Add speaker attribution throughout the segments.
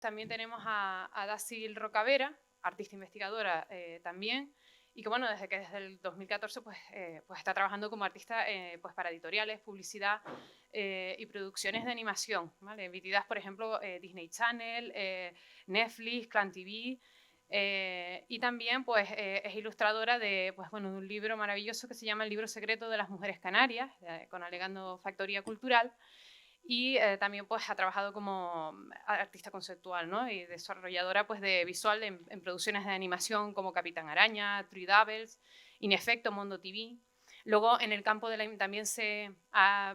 Speaker 1: También tenemos a Dacil Rocavera, artista investigadora también, y que bueno, desde el 2014 pues está trabajando como artista pues para editoriales, publicidad y producciones de animación, ¿vale? Emitidas, por ejemplo, Disney Channel, Netflix, Clan TV, y también pues es ilustradora de, pues, bueno, de un libro maravilloso que se llama El libro secreto de las mujeres canarias, con Alegando Factoría Cultural, y también pues ha trabajado como artista conceptual, ¿no? Y desarrolladora pues de visual en producciones de animación como Capitán Araña, Three Doubles, Inefecto, Mondo TV. Luego en el campo de también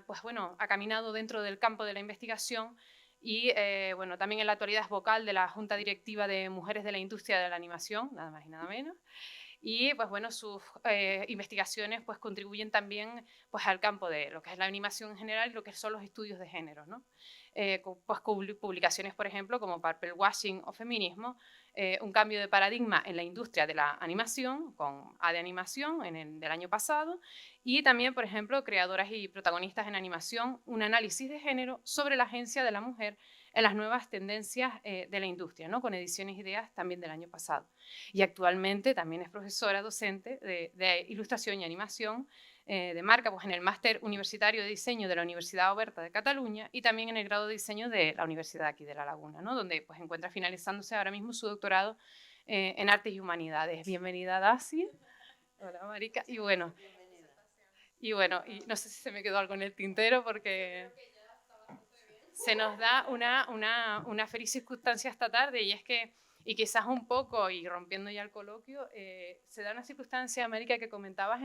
Speaker 1: pues, bueno, ha caminado dentro del campo de la investigación y bueno, también en la actualidad es vocal de la Junta Directiva de Mujeres de la Industria de la Animación, nada más y nada menos. Y pues bueno, sus investigaciones pues contribuyen también pues al campo de lo que es la animación en general y lo que son los estudios de género, ¿no? Pues publicaciones, por ejemplo, como Purple Washing o Feminismo, un cambio de paradigma en la industria de la animación, con A de Animación del año pasado, y también, por ejemplo, creadoras y protagonistas en animación, un análisis de género sobre la agencia de la mujer en las nuevas tendencias de la industria, ¿no? Con ediciones e ideas también del año pasado. Y actualmente también es profesora docente de ilustración y animación de marca, pues en el máster universitario de diseño de la Universidad Oberta de Cataluña y también en el grado de diseño de la Universidad aquí de La Laguna, ¿no? Donde pues encuentra finalizándose ahora mismo su doctorado en Artes y Humanidades. Bienvenida, Daci. Hola, Marica. Y no sé si se me quedó algo en el tintero porque se nos da una feliz circunstancia esta tarde y es que, y quizás un poco, y rompiendo ya el coloquio, se da una circunstancia, América, que comentabas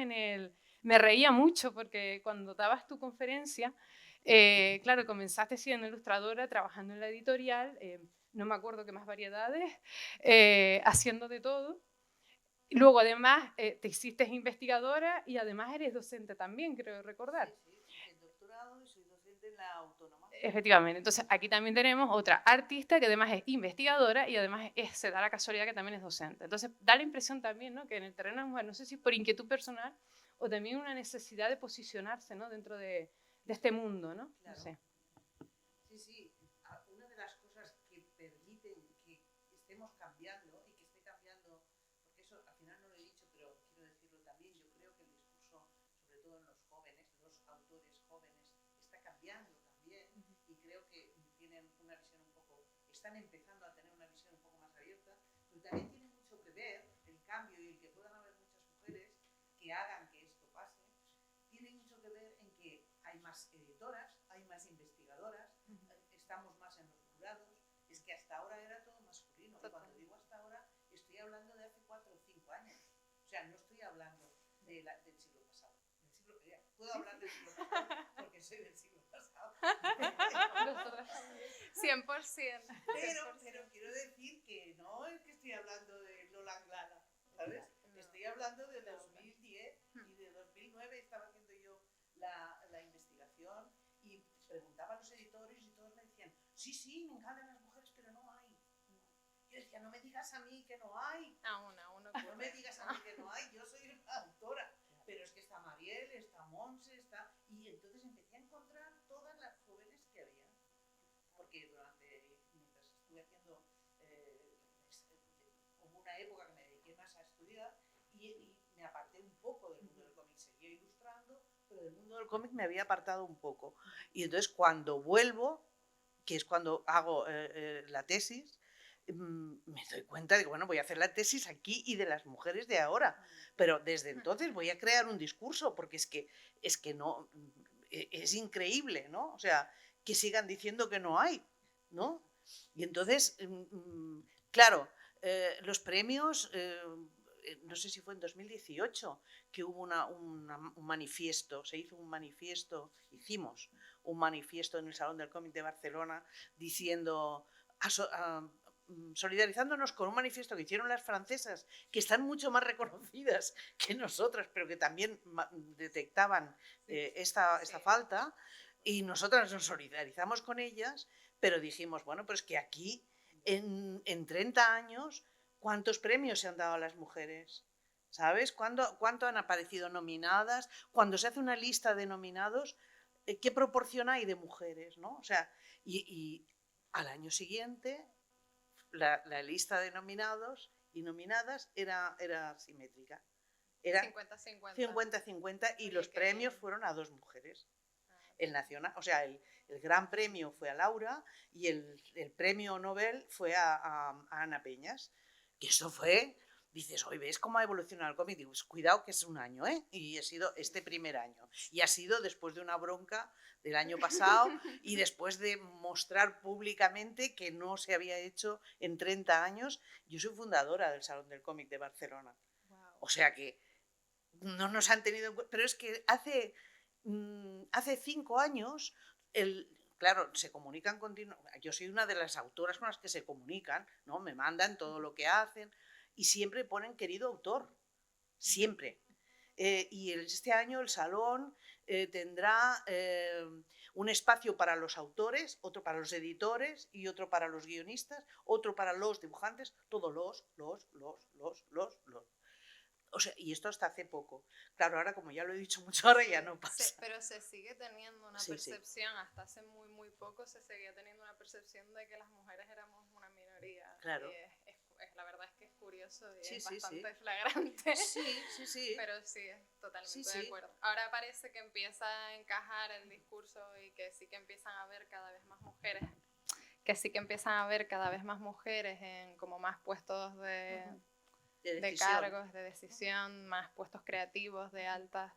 Speaker 1: me reía mucho porque cuando dabas tu conferencia, claro, comenzaste siendo ilustradora, trabajando en la editorial, no me acuerdo qué más variedades, haciendo de todo. Luego, además, te hiciste investigadora y además eres docente también, creo recordar.
Speaker 2: Sí, sí, hice el doctorado y soy docente en la Autónoma.
Speaker 1: Efectivamente. Entonces, aquí también tenemos otra artista que además es investigadora y además se da la casualidad que también es docente. Entonces, da la impresión también, ¿no?, que en el terreno de la mujer, no sé si por inquietud personal o también una necesidad de posicionarse, ¿no?, dentro de este mundo, ¿no?
Speaker 2: Claro.
Speaker 1: No sé.
Speaker 2: Sí, sí. Una de las cosas que permiten que estemos cambiando y que esté cambiando, porque eso al final no lo he dicho, pero quiero decirlo también, yo creo que el discurso, sobre todo en los jóvenes, los autores jóvenes, está cambiando también y creo que tienen una visión un poco, están empezando a tener una visión un poco más abierta, pero también tiene mucho que ver el cambio y el que puedan haber muchas mujeres que hagan que esto pase, tiene mucho que ver en que hay más editoras, hay más investigadoras, estamos más en los jurados. Es que hasta ahora era todo masculino. Y cuando digo hasta ahora, estoy hablando de hace 4 o 5 años. O sea, no estoy hablando del siglo pasado. Puedo hablar del siglo pasado porque soy del siglo pasado.
Speaker 1: 100%.
Speaker 2: Pero quiero decir que no es que estoy hablando de Lola Anglada, ¿sabes? Estoy hablando de 2010 y de 2009 estaba haciendo yo la investigación y preguntaba a los editores y todos me decían, sí, sí, me encantan las mujeres, pero no hay. Yo decía, no me digas a mí que no hay. No me digas a mí que no hay, yo soy una autora. Pero es que está Mariel, está Monse, está... Y entonces empecé a encontrar todas las jóvenes que había. Porque mientras estuve haciendo, hubo una época que me dediqué más a estudiar y me aparté un poco del mundo del cómic. Seguía ilustrando, pero del mundo del cómic me había apartado un poco. Y entonces cuando vuelvo, que es cuando hago la tesis, me doy cuenta de que, bueno, voy a hacer la tesis aquí y de las mujeres de ahora, pero desde entonces voy a crear un discurso, porque es que no, es increíble, ¿no? O sea, que sigan diciendo que no hay, ¿no? Y entonces, claro, los premios, no sé si fue en 2018, que hubo un manifiesto, se hizo un manifiesto, hicimos un manifiesto en el Salón del Cómic de Barcelona diciendo, solidarizándonos con un manifiesto que hicieron las francesas, que están mucho más reconocidas que nosotras, pero que también detectaban esta falta, y nosotras nos solidarizamos con ellas, pero dijimos, bueno, pues que aquí en 30 años, ¿cuántos premios se han dado a las mujeres? ¿Sabes? ¿Cuánto han aparecido nominadas? Cuando se hace una lista de nominados, ¿qué proporción hay de mujeres? ¿No? O sea, y al año siguiente la lista de nominados y nominadas era simétrica. Era
Speaker 3: 50-50.
Speaker 2: 50-50 y
Speaker 3: Oye,
Speaker 2: los
Speaker 3: qué
Speaker 2: premios
Speaker 3: bien.
Speaker 2: fueron a 2 mujeres.
Speaker 3: Ah,
Speaker 2: El nacional, o sea, el gran premio fue a Laura y el premio Nobel fue a Ana Peñas. Y eso fue, dices, hoy ves cómo ha evolucionado el cómic. Digo, pues, cuidado que es un año, ¿eh? Y ha sido este primer año. Y ha sido después de una bronca del año pasado y después de mostrar públicamente que no se había hecho en 30 años. Yo soy fundadora del Salón del Cómic de Barcelona.
Speaker 3: wow.
Speaker 2: O sea que no nos han tenido en cuenta. Pero es que hace 5 años, claro, se comunican continuamente. Yo soy una de las autoras con las que se comunican, ¿no? Me mandan todo lo que hacen y siempre ponen querido autor, siempre. Y este año el salón tendrá un espacio para los autores, otro para los editores y otro para los guionistas, otro para los dibujantes, todos los. O sea, y esto hasta hace poco. Claro, ahora como ya lo he dicho mucho, ahora ya no pasa.
Speaker 3: Pero se sigue teniendo una
Speaker 2: Sí, sí.
Speaker 3: percepción, hasta hace muy poco se seguía teniendo una percepción de que las mujeres éramos una minoría.
Speaker 2: Claro.
Speaker 3: Y la verdad es que es curioso y
Speaker 2: Sí,
Speaker 3: es
Speaker 2: sí,
Speaker 3: bastante
Speaker 2: sí.
Speaker 3: flagrante.
Speaker 2: Sí.
Speaker 3: Pero sí, totalmente
Speaker 2: Sí.
Speaker 3: de acuerdo. Ahora parece que empieza a encajar el discurso y que sí que empiezan a haber cada vez más mujeres. Que sí que empiezan a haber cada vez más mujeres en como más puestos de cargos, de decisión, más puestos creativos, de altas.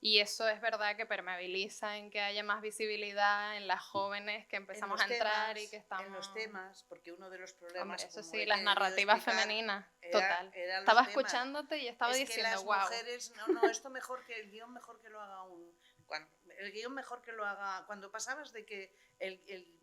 Speaker 3: Y eso es verdad que permeabiliza en que haya más visibilidad en las jóvenes que empezamos a entrar y que estamos...
Speaker 2: En los temas, porque uno de los problemas...
Speaker 3: Hombre, eso sí, las narrativas femeninas, total.
Speaker 2: Eran
Speaker 3: Estaba
Speaker 2: los temas.
Speaker 3: escuchándote y estaba
Speaker 2: Es
Speaker 3: diciendo,
Speaker 2: que las
Speaker 3: wow.
Speaker 2: mujeres... No, esto mejor que el guión, mejor que lo haga el guión mejor que lo haga... Cuando pasabas de que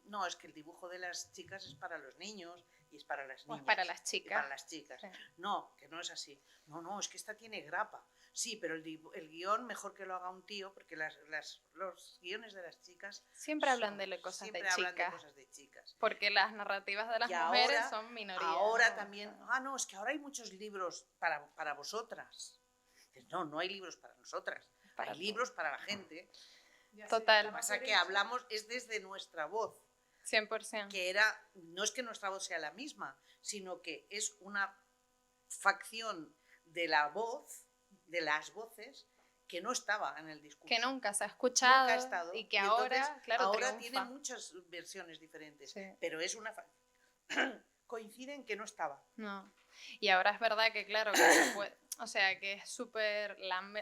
Speaker 2: no, es que el dibujo de las chicas es para los niños y es para las niñas.
Speaker 3: O es para las chicas.
Speaker 2: Y para las chicas.
Speaker 3: Sí.
Speaker 2: No, que no es así. No, es que esta tiene grapa. Sí, pero el guión mejor que lo haga un tío, porque los guiones de las chicas
Speaker 3: siempre hablan de cosas de chicas. Porque las narrativas de las mujeres
Speaker 2: ahora,
Speaker 3: son minorías.
Speaker 2: Ahora también, no, es que ahora hay muchos libros para vosotras. No hay libros para nosotras. Hay libros para la gente.
Speaker 3: Total.
Speaker 2: Lo que pasa es que hablamos es desde nuestra voz.
Speaker 3: 100%.
Speaker 2: Que no es que nuestra voz sea la misma, sino que es una facción de la voz, de las voces, que no estaba en el discurso.
Speaker 3: Que nunca se ha escuchado.
Speaker 2: Nunca ha estado.
Speaker 3: Y que ahora,
Speaker 2: entonces,
Speaker 3: claro,
Speaker 2: ahora
Speaker 3: triunfa.
Speaker 2: tiene muchas versiones diferentes.
Speaker 3: Sí.
Speaker 2: Pero es una coinciden que no estaba.
Speaker 3: No. Y ahora es verdad que, claro, que o sea, que es súper...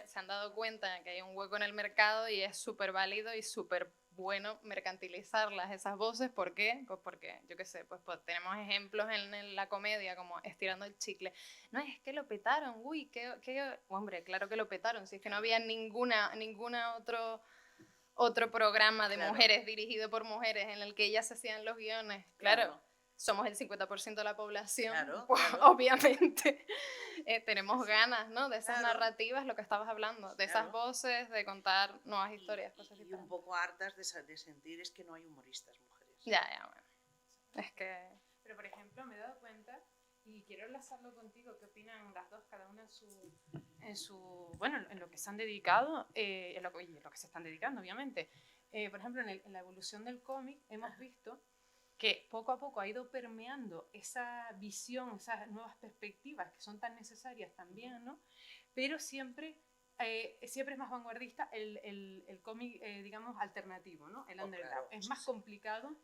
Speaker 3: Se han dado cuenta que hay un hueco en el mercado y es súper válido y súper bueno mercantilizarlas, esas voces. ¿Por qué? Pues porque, yo qué sé, pues tenemos ejemplos en la comedia como Estirando el chicle. No, es que lo petaron, uy, hombre, claro que lo petaron, si es que no había ninguna otro programa de mujeres dirigido por mujeres en el que ellas se hacían los guiones. Claro. Somos el 50% de la población, pues, obviamente tenemos ganas, ¿no? De esas narrativas, lo que estabas hablando, de esas voces, de contar nuevas historias, cosas diferentes.
Speaker 2: Y un poco hartas de sentir es que no hay humoristas mujeres.
Speaker 3: Ya, bueno. Es que...
Speaker 1: Pero, por ejemplo, me he dado cuenta, y quiero enlazarlo contigo, ¿qué opinan las dos, cada una en lo que se han dedicado, en lo que se están dedicando, obviamente? Por ejemplo, en la evolución del cómic hemos visto que poco a poco ha ido permeando esa visión, esas nuevas perspectivas que son tan necesarias también, ¿no? Pero siempre es más vanguardista el cómic, digamos, alternativo, ¿no? El underground. Claro, es más complicado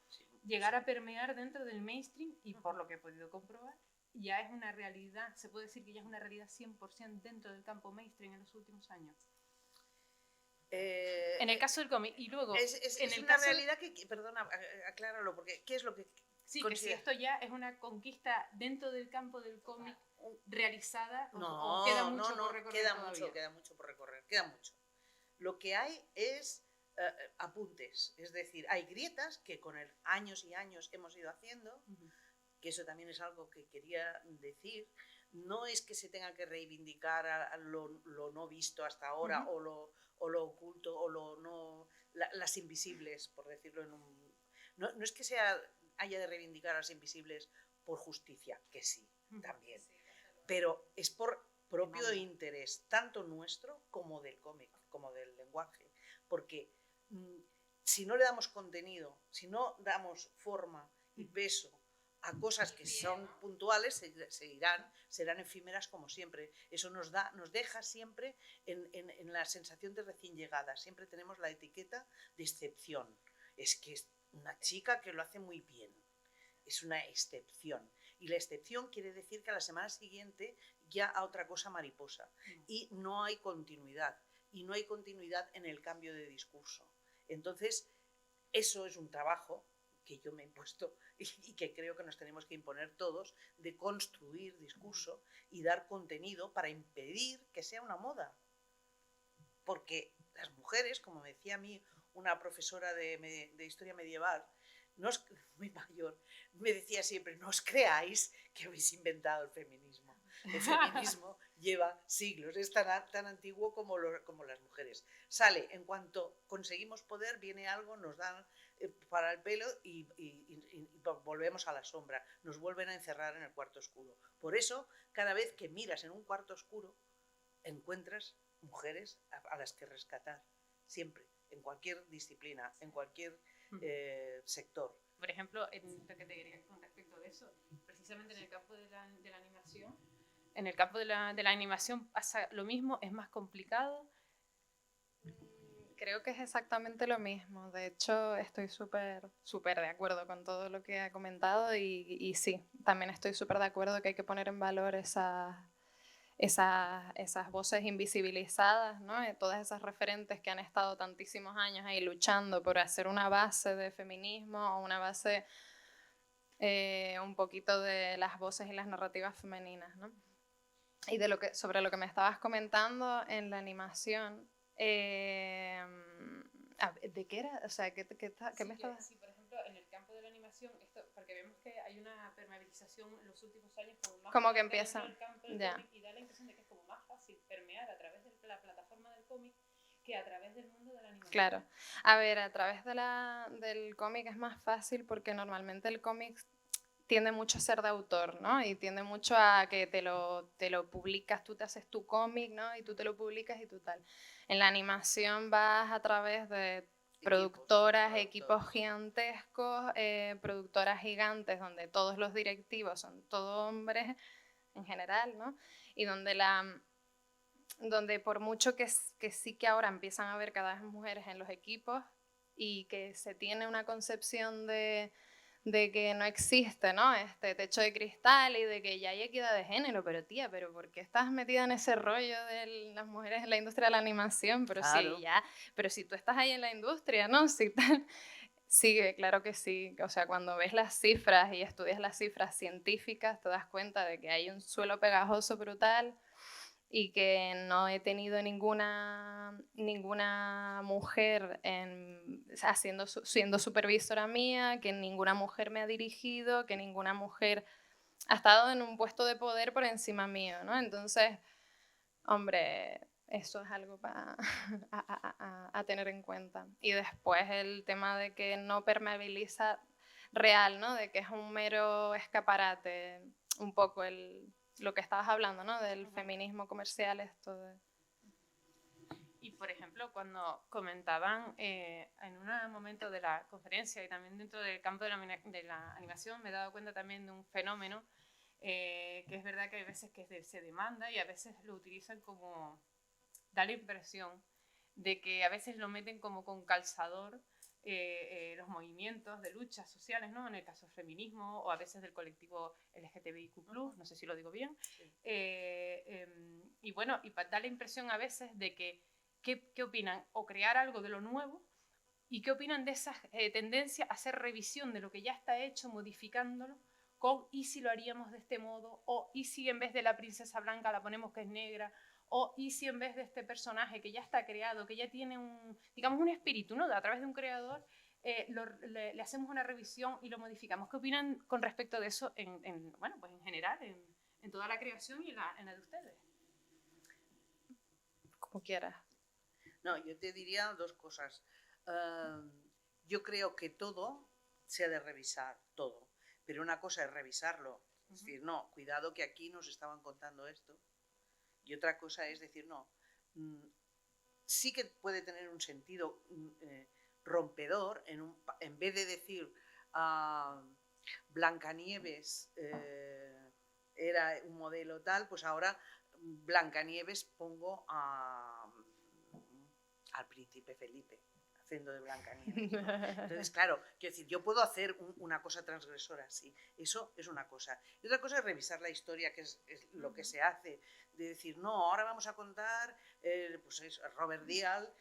Speaker 1: llegar a permear dentro del mainstream y por lo que he podido comprobar, ya es una realidad, se puede decir que ya es una realidad 100% dentro del campo mainstream en los últimos años. En el caso del cómic, y luego...
Speaker 2: Es una realidad que, perdona, acláralo, porque ¿qué es lo que
Speaker 1: sí, que si esto ya es una conquista dentro del campo del cómic realizada,
Speaker 2: o
Speaker 1: queda mucho por recorrer
Speaker 2: queda mucho por recorrer, queda mucho. Lo que hay es apuntes, es decir, hay grietas que con años y años hemos ido haciendo, que eso también es algo que quería decir. No es que se tenga que reivindicar a lo no visto hasta ahora, o lo oculto, o las invisibles, por decirlo en un... No es que haya de reivindicar a las invisibles por justicia, que sí, también. Pero es por propio interés, tanto nuestro como del cómic, como del lenguaje. Porque si no le damos contenido, si no damos forma y peso a cosas que son puntuales, serán efímeras como siempre. Eso nos deja siempre en la sensación de recién llegada. Siempre tenemos la etiqueta de excepción. Es que es una chica que lo hace muy bien. Es una excepción. Y la excepción quiere decir que a la semana siguiente ya a otra cosa mariposa. Y no hay continuidad. Y no hay continuidad en el cambio de discurso. Entonces, eso es un trabajo que yo me he impuesto y que creo que nos tenemos que imponer todos, de construir discurso y dar contenido para impedir que sea una moda. Porque las mujeres, como me decía a mí una profesora de historia medieval, muy mayor, me decía siempre, no os creáis que habéis inventado el feminismo. El feminismo lleva siglos, es tan antiguo como las mujeres. Sale, en cuanto conseguimos poder, viene algo, nos dan para el pelo y volvemos a la sombra, nos vuelven a encerrar en el cuarto oscuro. Por eso, cada vez que miras en un cuarto oscuro, encuentras mujeres a las que rescatar, siempre, en cualquier disciplina, en cualquier sector.
Speaker 1: Por ejemplo, lo que te quería con respecto de eso, precisamente en el campo de la animación, en el campo de la animación pasa lo mismo, es más complicado.
Speaker 3: Creo que es exactamente lo mismo. De hecho, estoy súper de acuerdo con todo lo que ha comentado y sí, también estoy súper de acuerdo que hay que poner en valor esas voces invisibilizadas, ¿no? Todas esas referentes que han estado tantísimos años ahí luchando por hacer una base de feminismo o una base un poquito de las voces y las narrativas femeninas, ¿no? Y sobre lo que me estabas comentando en la animación, ¿de qué era? O sea, ¿qué me estabas...?
Speaker 1: Sí, por ejemplo, en el campo de la animación, porque vemos que hay una permeabilización en los últimos años
Speaker 3: como que empieza
Speaker 1: el campo del cómic, y da la impresión de que es como más fácil permear a través de la plataforma del cómic que a través del mundo de la animación.
Speaker 3: Claro. A ver, a través del cómic es más fácil porque normalmente el cómic tiende mucho a ser de autor, ¿no? Y tiende mucho a que te lo publicas, tú te haces tu cómic, ¿no? Y tú te lo publicas y tú tal. En la animación vas a través de productoras, equipos gigantescos, productoras gigantes donde todos los directivos son todos hombres en general, ¿no? Y donde por mucho que sí que ahora empiezan a haber cada vez mujeres en los equipos y que se tiene una concepción de que no existe, ¿no? Este techo de cristal y de que ya hay equidad de género, pero tía, ¿pero por qué estás metida en ese rollo de las mujeres en la industria de la animación? Pero
Speaker 2: claro.
Speaker 3: pero si tú estás ahí en la industria, ¿no? Sí, sigue, claro que sí. O sea, cuando ves las cifras y estudias las cifras científicas, te das cuenta de que hay un suelo pegajoso brutal y que no he tenido ninguna mujer siendo supervisora mía, que ninguna mujer me ha dirigido, que ninguna mujer ha estado en un puesto de poder por encima mío, ¿no? Entonces, hombre, eso es algo a tener en cuenta. Y después el tema de que no permeabiliza real, ¿no? De que es un mero escaparate, un poco lo que estabas hablando, ¿no? Del feminismo comercial, esto de...
Speaker 1: Y, por ejemplo, cuando comentaban en un momento de la conferencia y también dentro del campo de la animación, me he dado cuenta también de un fenómeno que es verdad que hay veces que se demanda y a veces lo utilizan como... da la impresión de que a veces lo meten como con calzador los movimientos de luchas sociales, ¿no? En el caso del feminismo o a veces del colectivo LGTBIQ+, no sé si lo digo bien. Sí. Y bueno, y da la impresión a veces de que ¿qué opinan? O crear algo de lo nuevo, y qué opinan de esa tendencia a hacer revisión de lo que ya está hecho, modificándolo, con ¿y si lo haríamos de este modo? O ¿y si en vez de la princesa blanca la ponemos que es negra? O ¿y si en vez de este personaje que ya está creado, que ya tiene un espíritu, ¿no? A través de un creador, le hacemos una revisión y lo modificamos? ¿Qué opinan con respecto de eso bueno, pues en general, en toda la creación y en la de ustedes?
Speaker 3: Como quieras.
Speaker 2: No, yo te diría dos cosas. Yo creo que todo se ha de revisar, todo. Pero una cosa es revisarlo, es decir, no, cuidado que aquí nos estaban contando esto. Y otra cosa es decir, no, sí que puede tener un sentido rompedor en vez de decir Blancanieves era un modelo tal, pues ahora Blancanieves pongo al príncipe Felipe haciendo de Blancanieves, ¿no? Entonces, claro, quiero decir, yo puedo hacer una cosa transgresora, sí, eso es una cosa. Y otra cosa es revisar la historia, que es lo que se hace, de decir, no, ahora vamos a contar pues es Robert Dial,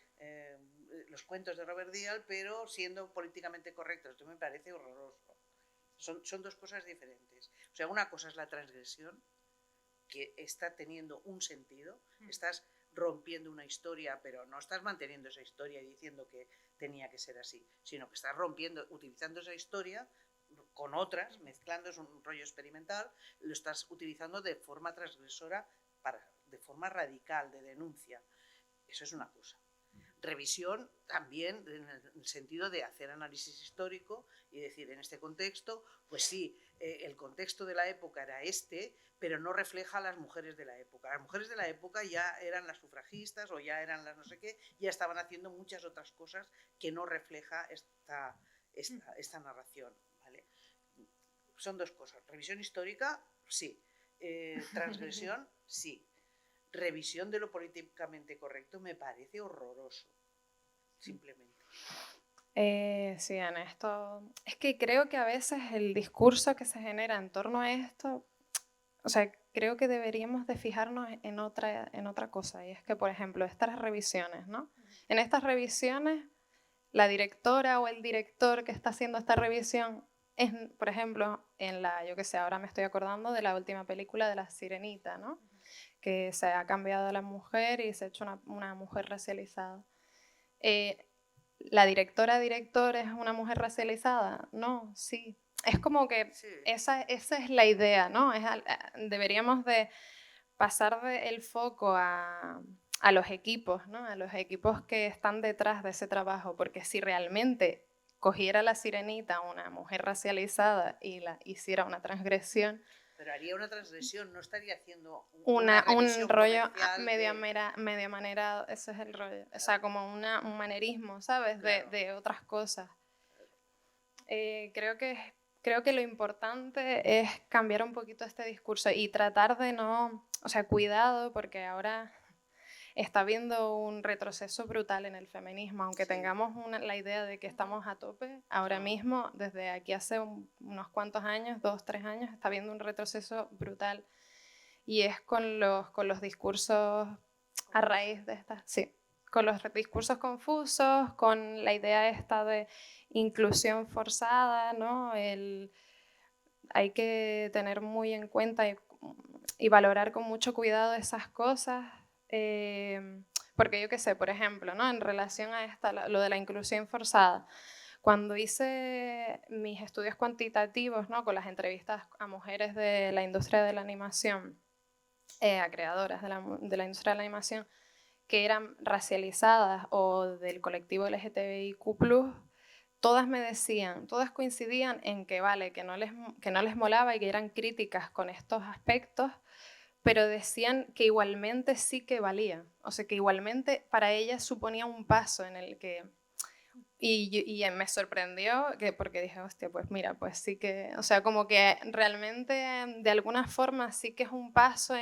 Speaker 2: los cuentos de Robert Dial, pero siendo políticamente correctos. Esto me parece horroroso. Son dos cosas diferentes. O sea, una cosa es la transgresión, que está teniendo un sentido, estás rompiendo una historia, pero no estás manteniendo esa historia y diciendo que tenía que ser así, sino que estás rompiendo, utilizando esa historia con otras, mezclando, es un rollo experimental, lo estás utilizando de forma transgresora, de forma radical, de denuncia. Eso es una cosa. Revisión también en el sentido de hacer análisis histórico y decir, en este contexto, pues sí, el contexto de la época era este, pero no refleja a las mujeres de la época. Las mujeres de la época ya eran las sufragistas o ya eran las no sé qué, ya estaban haciendo muchas otras cosas que no refleja esta narración, ¿vale? Son dos cosas. Revisión histórica, sí. Transgresión, sí. Revisión de lo políticamente correcto me parece horroroso, simplemente.
Speaker 3: Sí, en esto es que creo que a veces el discurso que se genera en torno a esto, o sea, creo que deberíamos de fijarnos en otra cosa, y es que, por ejemplo, estas revisiones, ¿no? En estas revisiones, la directora o el director que está haciendo esta revisión es, por ejemplo, yo que sé, ahora me estoy acordando de la última película de La Sirenita, ¿no? Que se ha cambiado a la mujer y se ha hecho una mujer racializada. ¿La director es una mujer racializada? No, sí. Es como que
Speaker 2: sí.
Speaker 3: esa es la idea, ¿no? Deberíamos de pasar el foco a los equipos, ¿no? A los equipos que están detrás de ese trabajo, porque si realmente cogiera La Sirenita una mujer racializada y la hiciera una transgresión,
Speaker 2: pero haría una transgresión, no estaría haciendo
Speaker 3: un rollo
Speaker 2: de...
Speaker 3: media manera, ese es el rollo, o sea, como un manerismo, ¿sabes?
Speaker 2: Claro.
Speaker 3: De otras cosas. Creo que lo importante es cambiar un poquito este discurso y tratar de no, o sea, cuidado, porque ahora está habiendo un retroceso brutal en el feminismo, aunque
Speaker 2: Sí.
Speaker 3: tengamos la idea de que estamos a tope, ahora mismo, desde aquí hace unos cuantos años, 2, 3 años, está habiendo un retroceso brutal. Y es con los discursos a raíz de estas, sí, con los discursos confusos, con la idea esta de inclusión forzada, ¿no? Hay que tener muy en cuenta y valorar con mucho cuidado esas cosas, porque yo qué sé, por ejemplo, ¿no? En relación a lo de la inclusión forzada, cuando hice mis estudios cuantitativos, ¿no? Con las entrevistas a mujeres de la industria de la animación, a creadoras de la industria de la animación, que eran racializadas o del colectivo LGTBIQ+, todas me decían, todas coincidían en que vale, que no les molaba y que eran críticas con estos aspectos, pero decían que igualmente sí que valía, o sea, que igualmente para ellas suponía un paso en el que... Y me sorprendió porque dije, hostia, pues mira, pues sí que, o sea, como que realmente de alguna forma sí que es un paso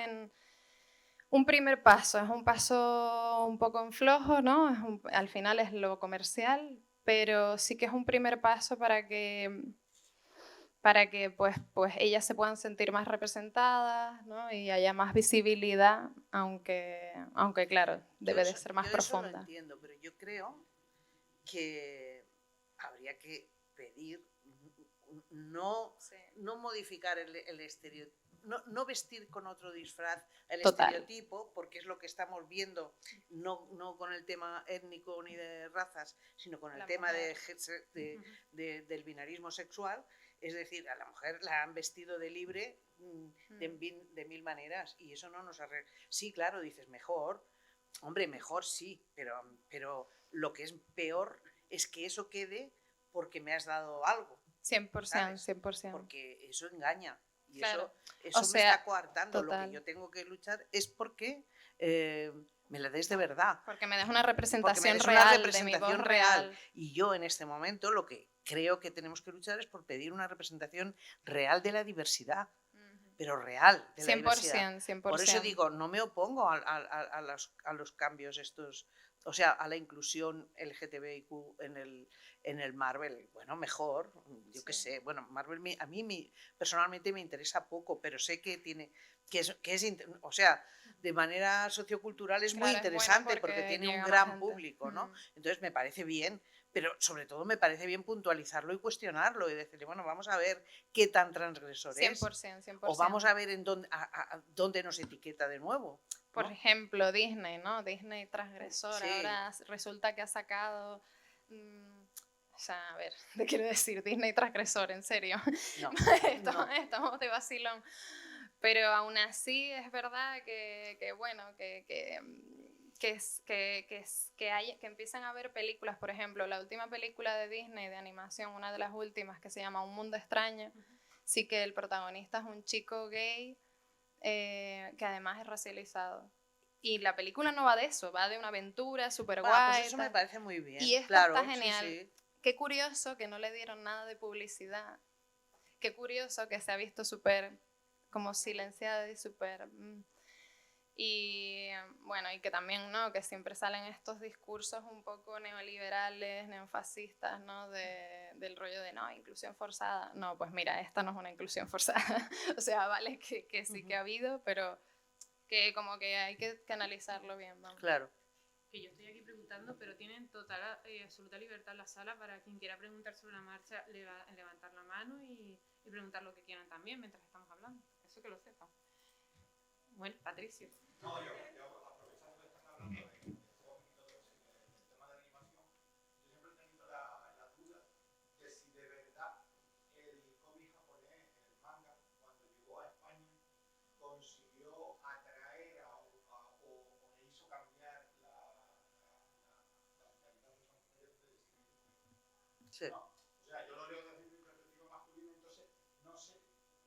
Speaker 3: un primer paso, es un paso un poco en flojo, ¿no? Al final es lo comercial, pero sí que es un primer paso para que pues ellas se puedan sentir más representadas, ¿no? Y haya más visibilidad, aunque claro, debe de ser más profunda.
Speaker 2: Eso lo entiendo, pero yo creo que habría que pedir no modificar el estereotipo, no vestir con otro disfraz el estereotipo, porque es lo que estamos viendo, no con el tema étnico ni de razas, sino con el tema del binarismo sexual. Es decir, a la mujer la han vestido de libre de mil maneras y eso no nos arregla. Sí, claro, dices mejor, hombre, mejor sí, pero lo que es peor es que eso quede porque me has dado algo.
Speaker 3: 100%,
Speaker 2: ¿sabes?
Speaker 3: 100%.
Speaker 2: Porque eso engaña y
Speaker 3: claro.
Speaker 2: eso me está coartando.
Speaker 3: Total.
Speaker 2: Lo que yo tengo que luchar es porque me la des de verdad.
Speaker 3: Porque me des una representación real.
Speaker 2: Una representación real. Y yo en este momento lo que creo que tenemos que luchar es por pedir una representación real de la diversidad, pero real de la diversidad.
Speaker 3: 100%.
Speaker 2: Por eso digo, no me opongo a los cambios estos, o sea, a la inclusión LGTBIQ en el Marvel. Bueno, mejor, yo qué sé. Bueno, Marvel a mí personalmente me interesa poco, pero sé que tiene, o sea, de manera sociocultural es muy interesante porque tiene un gran público, ¿no? Entonces me parece bien, pero sobre todo me parece bien puntualizarlo y cuestionarlo y decirle, bueno, vamos a ver qué tan transgresor es.
Speaker 3: 100%.
Speaker 2: O vamos a ver en dónde nos etiqueta de nuevo, ¿no?
Speaker 3: Por ejemplo, Disney, ¿no? Disney transgresor.
Speaker 2: Sí.
Speaker 3: Ahora resulta que ha sacado... o sea, a ver, te quiero decir, Disney transgresor, en serio.
Speaker 2: No,
Speaker 3: Estamos de vacilón. Pero aún así es verdad que bueno, que empiezan a ver películas, por ejemplo, la última película de Disney de animación, una de las últimas, que se llama Un Mundo Extraño, sí que el protagonista es un chico gay que además es racializado. Y la película no va de eso, va de una aventura súper guay.
Speaker 2: Pues eso me parece muy bien.
Speaker 3: Y esto está genial. Sí. Qué curioso que no le dieron nada de publicidad. Qué curioso que se ha visto súper como silenciada y súper... Y bueno, y que también, ¿no? Que siempre salen estos discursos un poco neoliberales, neofascistas, ¿no? Del rollo de, no, inclusión forzada. No, pues mira, esta no es una inclusión forzada. O sea, vale que sí que ha habido, pero que como que hay que analizarlo bien, vamos.
Speaker 2: Claro.
Speaker 1: Que yo estoy aquí preguntando, pero tienen total absoluta libertad en la sala para quien quiera preguntar sobre la marcha, levantar la mano y preguntar lo que quieran también mientras estamos hablando. Eso que lo sepan. Bueno, Patricio.
Speaker 4: No, yo aprovechando que estás hablando de cómic y todo eso, del tema de la animación, yo siempre he tenido la duda de si de verdad el cómic japonés, el manga, cuando llegó a España, consiguió atraer o le hizo cambiar la mentalidad de los japoneses de decir,
Speaker 2: Sí.
Speaker 4: no, o sea, yo lo leo desde mi perspectiva masculina, entonces no sé,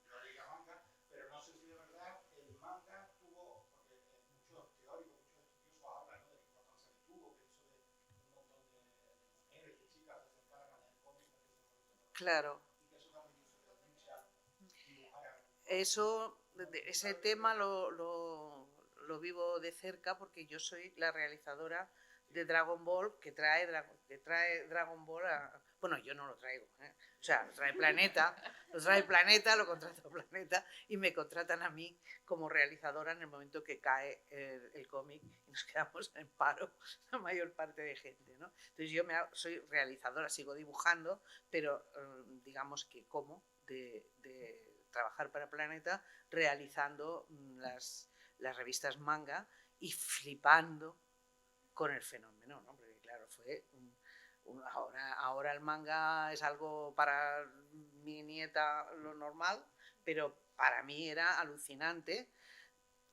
Speaker 4: yo leía manga, pero no sé si de verdad el manga tuvo, porque muchos teóricos, muchos estudiosos hablan, ¿no?, de la importancia que tuvo, que hizo de un montón de mujeres, de chicas se acercaran a leer cómics, a que se
Speaker 2: Claro.
Speaker 4: y que eso también hizo que muchas dibujaran.
Speaker 2: Ese tema lo vivo de cerca porque yo soy la realizadora de Dragon Ball que trae Dragon Ball a... Bueno, yo no lo traigo, ¿eh? O sea, lo trae Planeta, lo contrata Planeta y me contratan a mí como realizadora en el momento que cae el cómic y nos quedamos en paro la mayor parte de gente, ¿no? Entonces yo soy realizadora, sigo dibujando, pero digamos que como de trabajar para Planeta realizando las revistas manga y flipando con el fenómeno, ¿no? Porque claro, fue ahora el manga es algo para mi nieta lo normal, pero para mí era alucinante.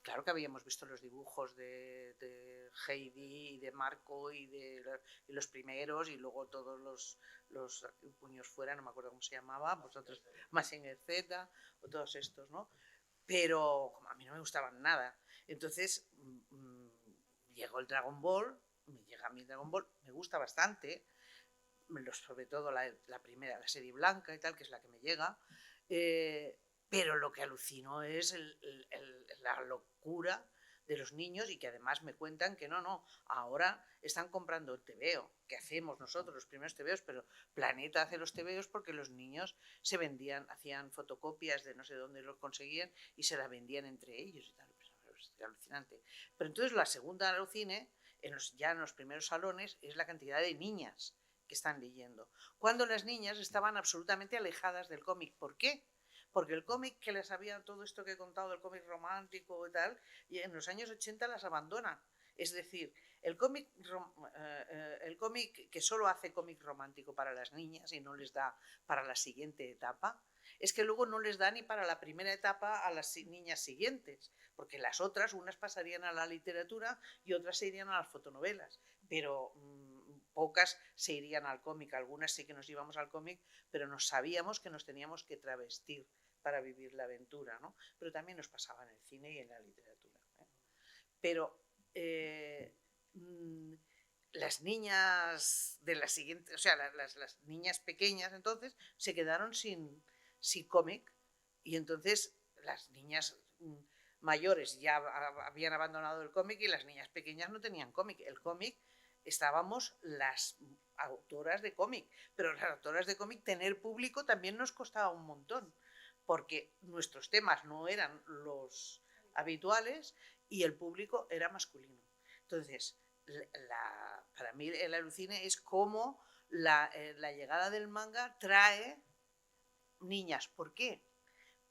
Speaker 2: Claro que habíamos visto los dibujos de Heidi y de Marco y los primeros y luego todos los puños fuera, no me acuerdo cómo se llamaba, vosotros Mazinger Z o todos estos, ¿no? Pero como a mí no me gustaban nada. Entonces llegó el Dragon Ball, me llega a mí Dragon Ball, me gusta bastante, sobre todo la primera, la serie blanca y tal, que es la que me llega, pero lo que alucino es la locura de los niños y que además me cuentan que no, ahora están comprando el tebeo, que hacemos nosotros los primeros tebeos, pero Planeta hace los tebeos porque los niños se vendían, hacían fotocopias de no sé dónde los conseguían y se las vendían entre ellos y tal. Pues, alucinante. Pero entonces la segunda alucine, ya en los primeros salones, es la cantidad de niñas que están leyendo. Cuando las niñas estaban absolutamente alejadas del cómic. ¿Por qué? Porque el cómic que les había, todo esto que he contado del cómic romántico y tal, y en los años 80 las abandonan. Es decir, el cómic que solo hace cómic romántico para las niñas y no les da para la siguiente etapa, es que luego no les da ni para la primera etapa a las niñas siguientes, porque las otras, unas pasarían a la literatura y otras se irían a las fotonovelas, pero pocas se irían al cómic, algunas sí que nos íbamos al cómic, pero nos sabíamos que nos teníamos que travestir para vivir la aventura, ¿no? Pero también nos pasaba en el cine y en la literatura, ¿eh? Pero las niñas de la siguiente, o sea, las niñas pequeñas entonces se quedaron sin cómic, y entonces las niñas mayores ya habían abandonado el cómic y las niñas pequeñas no tenían cómic. El cómic estábamos las autoras de cómic, pero las autoras de cómic tener público también nos costaba un montón, porque nuestros temas no eran los habituales y el público era masculino. Entonces, para mí el alucine es cómo la llegada del manga trae niñas. ¿Por qué?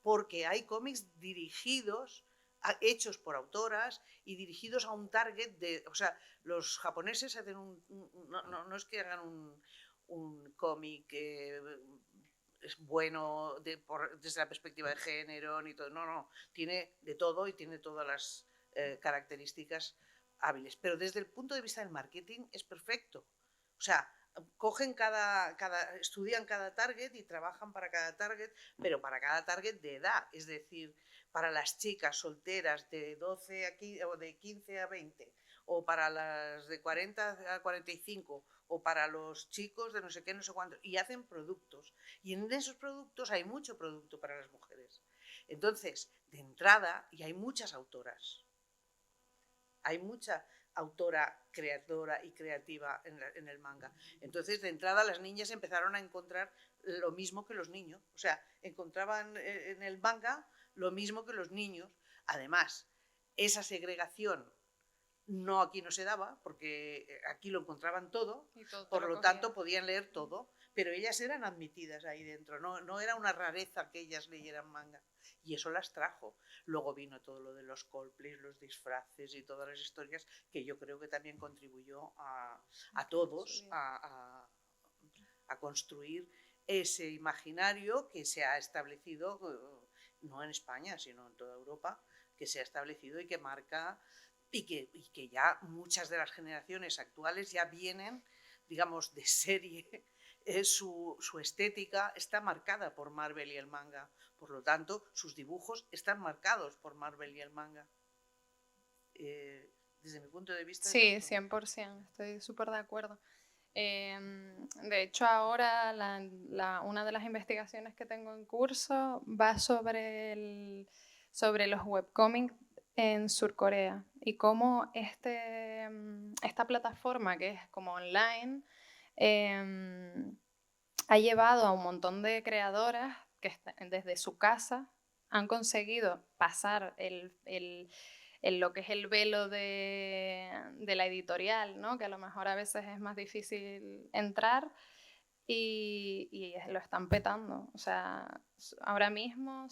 Speaker 2: Porque hay cómics dirigidos, hechos por autoras y dirigidos a un target de... O sea, los japoneses hacen no es que hagan un cómic es bueno desde la perspectiva de género ni todo, no, tiene de todo y tiene todas las características hábiles, pero desde el punto de vista del marketing es perfecto. O sea, cogen estudian cada target y trabajan para cada target, pero para cada target de edad, es decir, para las chicas solteras de 12 a 15, o de 15 a 20, o para las de 40 a 45, o para los chicos de no sé qué, no sé cuánto, y hacen productos. Y en esos productos hay mucho producto para las mujeres. Entonces, de entrada, y hay muchas autoras, hay mucha autora, creadora y creativa en el manga. Entonces, de entrada, las niñas empezaron a encontrar lo mismo que los niños. O sea, encontraban en el manga lo mismo que los niños. Además, esa segregación aquí no se daba, porque aquí lo encontraban todo, por lo tanto podían leer todo, pero ellas eran admitidas ahí dentro, no era una rareza que ellas leyeran manga, y eso las trajo. Luego vino todo lo de los cosplays, los disfraces y todas las historias, que yo creo que también contribuyó a todos a construir ese imaginario que se ha establecido, no en España, sino en toda Europa, que se ha establecido y que marca... Y que ya muchas de las generaciones actuales ya vienen, digamos, de serie. Su estética está marcada por Marvel y el manga. Por lo tanto, sus dibujos están marcados por Marvel y el manga. Desde mi punto de vista...
Speaker 3: Sí, 100%, estoy súper de acuerdo. De hecho, ahora una de las investigaciones que tengo en curso va sobre los webcomics en Surcorea y cómo esta plataforma, que es como online, ha llevado a un montón de creadoras que desde su casa han conseguido pasar lo que es el velo de la editorial, ¿no? Que a lo mejor a veces es más difícil entrar, y lo están petando. O sea, ahora mismo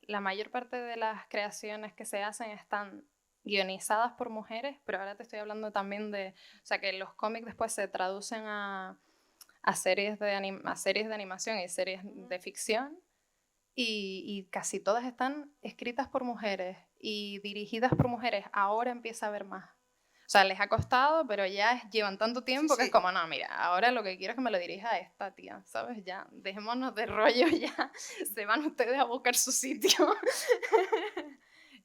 Speaker 3: la mayor parte de las creaciones que se hacen están guionizadas por mujeres, pero ahora te estoy hablando también o sea, que los cómics después se traducen a series de animación y series de ficción, y casi todas están escritas por mujeres y dirigidas por mujeres. Ahora empieza a haber más. O sea, les ha costado, pero ya llevan tanto tiempo que es como, no, mira, ahora lo que quiero es que me lo dirija esta tía, ¿sabes? Ya, dejémonos de rollo, ya se van ustedes a buscar su sitio.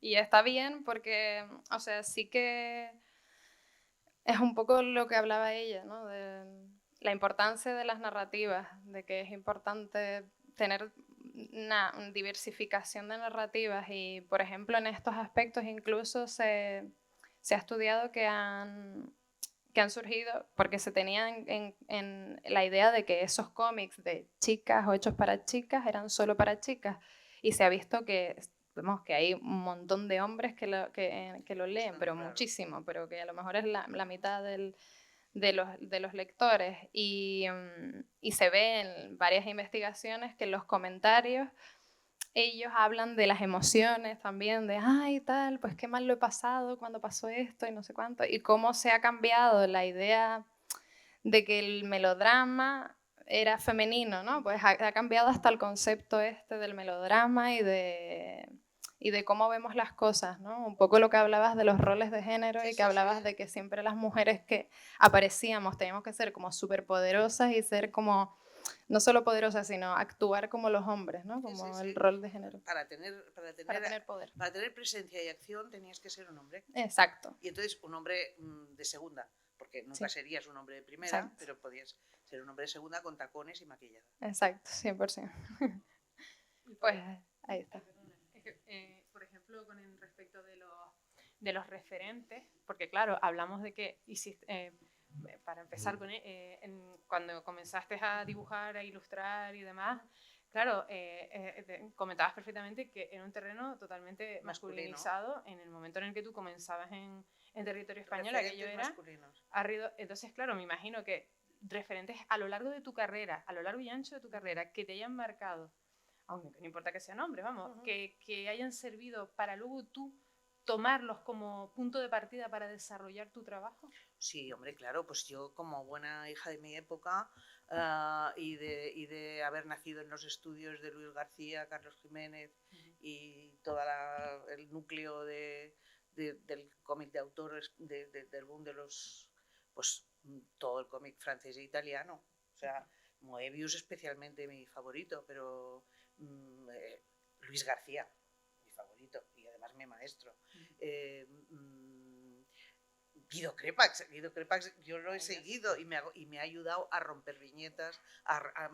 Speaker 3: Y está bien porque, o sea, sí que es un poco lo que hablaba ella, ¿no? De la importancia de las narrativas, de que es importante tener una diversificación de narrativas, y, por ejemplo, en estos aspectos incluso se ha estudiado que han surgido porque se tenía en la idea de que esos cómics de chicas o hechos para chicas eran solo para chicas, y se ha visto que vemos que hay un montón de hombres que lo leen, pero muchísimo, pero que a lo mejor es la mitad de los lectores, y se ve en varias investigaciones que en los comentarios ellos hablan de las emociones también, de ay, tal, pues qué mal lo he pasado cuando pasó esto y no sé cuánto, y cómo se ha cambiado la idea de que el melodrama era femenino, ¿no? Pues ha cambiado hasta el concepto del melodrama y de cómo vemos las cosas, ¿no? Un poco lo que hablabas de los roles de género, y que hablabas de que siempre las mujeres que aparecíamos teníamos que ser como súper poderosas y ser como, no solo poderosas, sino actuar como los hombres, ¿no? Como el rol de género.
Speaker 2: Para tener
Speaker 3: poder.
Speaker 2: Para tener presencia y acción tenías que ser un hombre.
Speaker 3: Exacto.
Speaker 2: Y entonces un hombre de segunda, porque nunca serías un hombre de primera,
Speaker 3: Exacto.
Speaker 2: pero podías ser un hombre de segunda con tacones y maquillada.
Speaker 3: Exacto, 100%. Pues ahí está.
Speaker 1: Es que, por ejemplo, con respecto de los referentes, porque claro, hablamos de que hiciste, para empezar, cuando comenzaste a dibujar, a ilustrar y demás, claro, comentabas perfectamente que era un terreno totalmente masculinizado en el momento en el que tú comenzabas en territorio español, aquello era
Speaker 2: masculinos.
Speaker 1: Entonces, claro, me imagino que referentes a lo largo de tu carrera, a lo largo y ancho de tu carrera, que te hayan marcado, aunque no importa que sean hombres, vamos, que hayan servido para luego tú tomarlos como punto de partida para desarrollar tu trabajo.
Speaker 2: Sí, hombre, claro, pues yo como buena hija de mi época y de haber nacido en los estudios de Luis García, Carlos Jiménez y todo el núcleo del cómic de autores del boom de los, pues todo el cómic francés e italiano, o sea, Moebius especialmente mi favorito, pero Luis García, mi favorito y además mi maestro. Guido Crepax yo lo he seguido y me ha ayudado a romper viñetas, a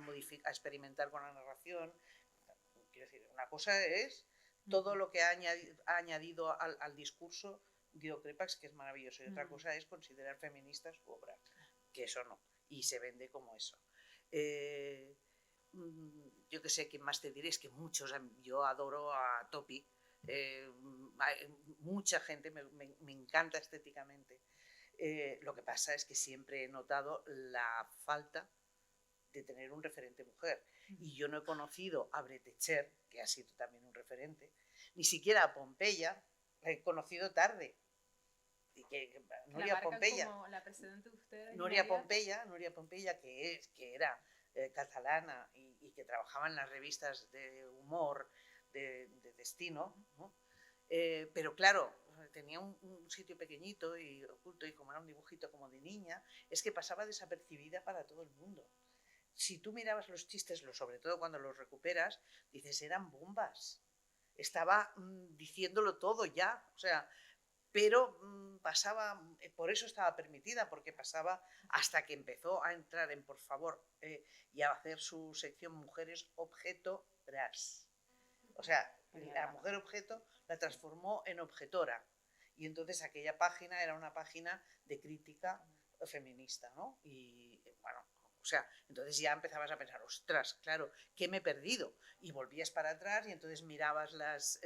Speaker 2: experimentar con la narración. Quiero decir, una cosa es todo lo que ha añadido al discurso Guido Crepax, que es maravilloso, y otra cosa es considerar feminista su obra, que eso no, y se vende como eso. Yo que sé, ¿qué más te diré? Es que muchos, yo adoro a Topi, mucha gente me encanta estéticamente. Lo que pasa es que siempre he notado la falta de tener un referente mujer. Y yo no he conocido a Bretecher, que ha sido también un referente, ni siquiera a Pompeya, la he conocido tarde. Y que Nuria Pompeya,
Speaker 1: como la precedente de ustedes.
Speaker 2: Nuria Pompeya, que era catalana y que trabajaba en las revistas de humor de Destino, ¿no? Pero claro, tenía un sitio pequeñito y oculto, y como era un dibujito como de niña, es que pasaba desapercibida para todo el mundo. Si tú mirabas los chistes, sobre todo cuando los recuperas, dices, eran bombas. Estaba diciéndolo todo ya, o sea, pero pasaba, por eso estaba permitida, porque pasaba hasta que empezó a entrar en Por Favor y a hacer su sección Mujeres Objeto Bras. O sea, la mujer objeto la transformó en objetora. Y entonces aquella página era una página de crítica feminista, ¿no? Y bueno, o sea, entonces ya empezabas a pensar, ostras, claro, ¿qué me he perdido? Y volvías para atrás y entonces mirabas las...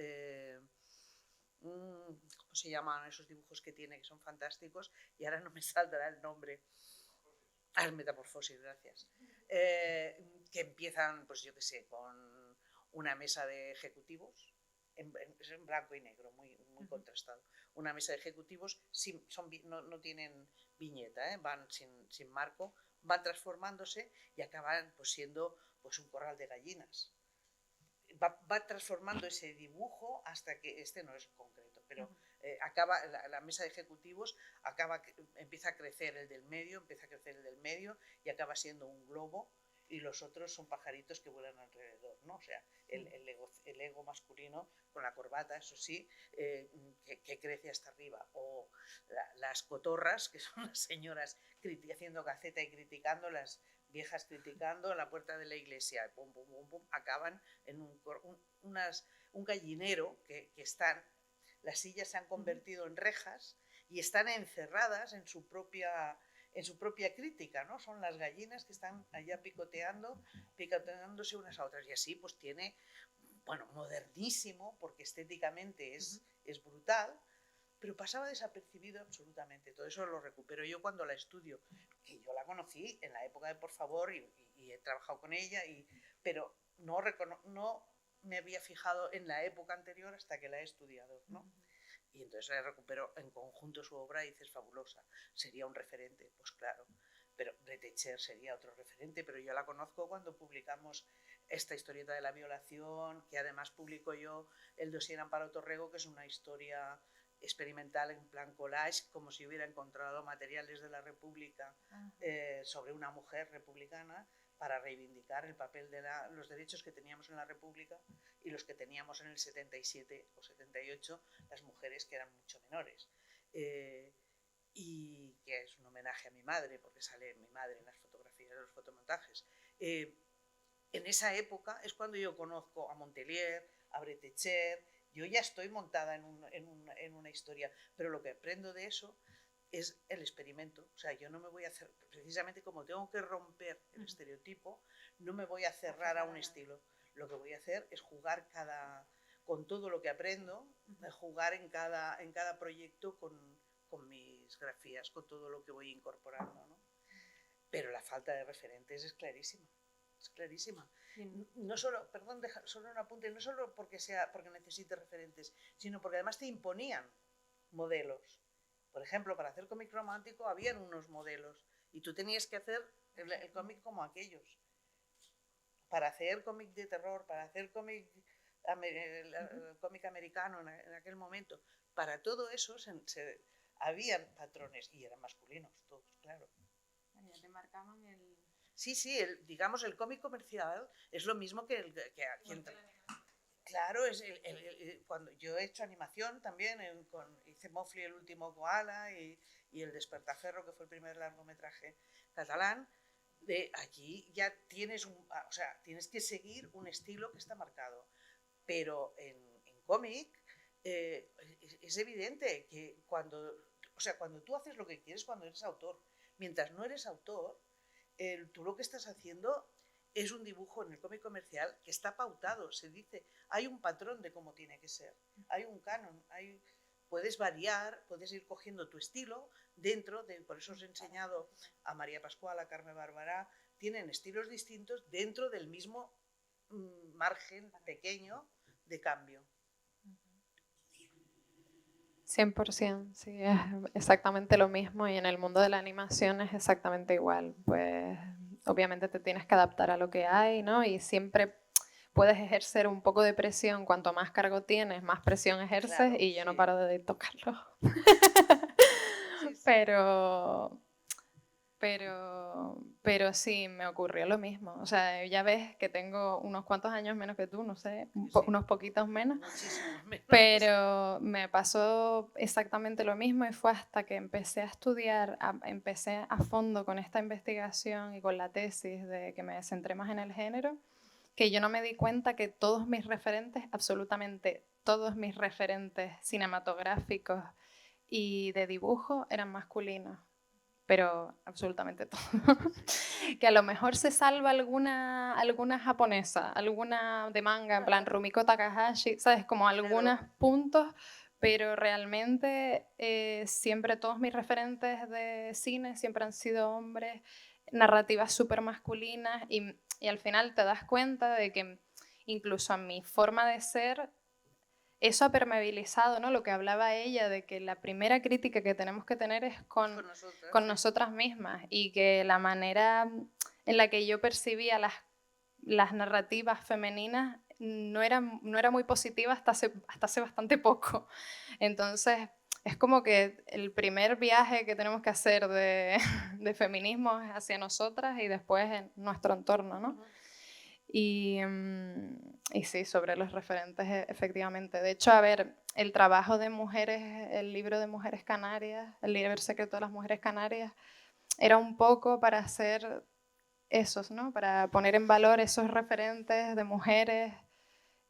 Speaker 2: ¿cómo se llaman esos dibujos que tiene, que son fantásticos? Y ahora no me saldrá el nombre. Metamorfosis, gracias. Que empiezan, pues yo qué sé, con una mesa de ejecutivos, en blanco y negro, muy contrastado. Una mesa de ejecutivos no tienen viñeta, van sin marco, van transformándose y acaban pues, siendo pues, un corral de gallinas. Va transformando ese dibujo hasta que este no es concreto, pero acaba la mesa de ejecutivos, empieza a crecer el del medio, y acaba siendo un globo, y los otros son pajaritos que vuelan alrededor, ¿no? O sea, el ego masculino con la corbata, eso sí, que crece hasta arriba, o las cotorras, que son las señoras haciendo gaceta y criticando, las viejas criticando a la puerta de la iglesia, pum, pum, pum, pum, acaban en un gallinero que están, las sillas se han convertido en rejas y están encerradas en su propia crítica, ¿no? Son las gallinas que están allá picoteándose unas a otras, y así pues tiene, bueno, modernísimo, porque estéticamente es brutal, pero pasaba desapercibido absolutamente. Todo eso lo recupero yo cuando la estudio, que yo la conocí en la época de Por Favor y he trabajado con ella, pero no me había fijado en la época anterior hasta que la he estudiado, ¿no? Y entonces la recupero en conjunto su obra y dices, fabulosa, sería un referente, pues claro. Pero Bretecher sería otro referente, pero yo la conozco cuando publicamos esta historieta de la violación, que además publico yo el dossier Amparo Torrego, que es una historia experimental en plan collage, como si hubiera encontrado materiales de la República sobre una mujer republicana para reivindicar el papel de los derechos que teníamos en la República y los que teníamos en el 77 o 78 las mujeres, que eran mucho menores. y que es un homenaje a mi madre, porque sale mi madre en las fotografías, en los fotomontajes. En esa época es cuando yo conozco a Montelier, a Bretécher. Yo ya estoy montada en una historia, pero lo que aprendo de eso es el experimento. O sea, yo no me voy a hacer, precisamente como tengo que romper el estereotipo, no me voy a cerrar a un estilo. Lo que voy a hacer es jugar con todo lo que aprendo, jugar en cada proyecto con mis grafías, con todo lo que voy incorporando, ¿no? Pero la falta de referentes es clarísima. Es clarísima. No solo, perdón, solo un apunte, no solo porque necesites referentes, sino porque además te imponían modelos. Por ejemplo, para hacer cómic romántico habían unos modelos y tú tenías que hacer el cómic como aquellos. Para hacer cómic de terror, para hacer cómic americano en aquel momento, para todo eso habían patrones y eran masculinos todos, claro.
Speaker 1: Ya te marcaban el...
Speaker 2: Sí, digamos, el cómic comercial es lo mismo que claro, cuando yo he hecho animación también, hice Mofli, el último koala, y El despertaferro, que fue el primer largometraje catalán. Allí ya tienes tienes que seguir un estilo que está marcado. Pero en cómic es evidente que cuando tú haces lo que quieres cuando eres autor, mientras no eres autor, tú lo que estás haciendo es un dibujo en el cómic comercial que está pautado, se dice, hay un patrón de cómo tiene que ser, hay un canon, puedes variar, puedes ir cogiendo tu estilo por eso os he enseñado a María Pascual, a Carme Barberá, tienen estilos distintos dentro del mismo margen pequeño de cambio.
Speaker 3: 100%, sí, es exactamente lo mismo y en el mundo de la animación es exactamente igual. Pues obviamente te tienes que adaptar a lo que hay, ¿no? Y siempre puedes ejercer un poco de presión. Cuanto más cargo tienes, más presión ejerces, claro, y yo no paro de tocarlo. Sí. Pero sí, me ocurrió lo mismo. O sea, ya ves que tengo unos cuantos años menos que tú, no sé, unos poquitos menos.
Speaker 2: Muchísimos menos.
Speaker 3: Pero me pasó exactamente lo mismo y fue hasta que empecé a estudiar, empecé a fondo con esta investigación y con la tesis de que me centré más en el género, que yo no me di cuenta que todos mis referentes, absolutamente todos mis referentes cinematográficos y de dibujo eran masculinos. Pero absolutamente todo. Que a lo mejor se salva alguna japonesa, alguna de manga, en plan Rumiko Takahashi, ¿sabes? Como algunos puntos, pero realmente siempre todos mis referentes de cine siempre han sido hombres, narrativas súper masculinas y al final te das cuenta de que incluso a mi forma de ser eso ha permeabilizado, ¿no? Lo que hablaba ella de que la primera crítica que tenemos que tener es con nosotras mismas y que la manera en la que yo percibía las narrativas femeninas no era muy positiva hasta hace bastante poco. Entonces, es como que el primer viaje que tenemos que hacer de feminismo es hacia nosotras y después en nuestro entorno, ¿no? Y sí, sobre los referentes, efectivamente. De hecho, a ver, el trabajo de mujeres, el libro de Mujeres Canarias, el libro secreto de las Mujeres Canarias, era un poco para hacer esos, ¿no? Para poner en valor esos referentes de mujeres